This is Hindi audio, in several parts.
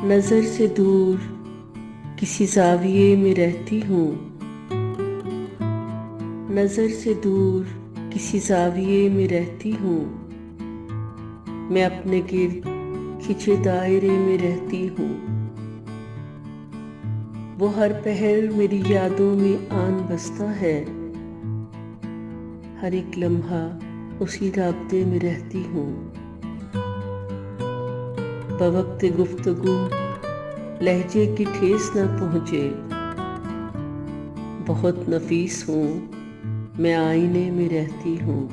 नज़र से दूर किसी ज़ाविये में रहती हूँ। नज़र से दूर किसी ज़ाविये में रहती हूँ। मैं अपने गिर्द खिंचे दायरे में रहती हूँ। वो हर पहर मेरी यादों में आन बसता है। हर एक लम्हा उसी राब्ते में रहती हूँ। बवक्त गुफ्तगू लहजे की ठेस न पहुँचे। बहुत नफीस हूँ, मैं आईने में रहती हूँ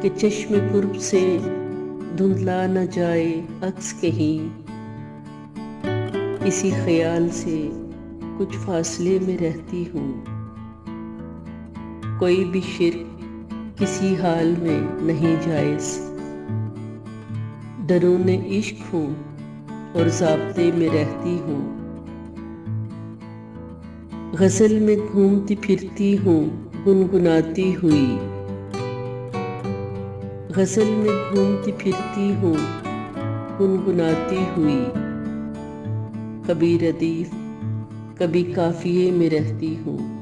कि चश्मे कुर्ब से धुंधला न जाए अक्स कहीं। इसी ख्याल से कुछ फासले में रहती हूँ। कोई भी शिर्क किसी हाल में नहीं जायज़। दरूने इश्क हूँ और ज़ाब्ते में रहती हूँ। गज़ल में घूमती फिरती हूँ गुनगुनाती हुई। गज़ल में घूमती फिरती हूँ गुनगुनाती हुई। कभी रदीफ कभी काफिये में रहती हूँ।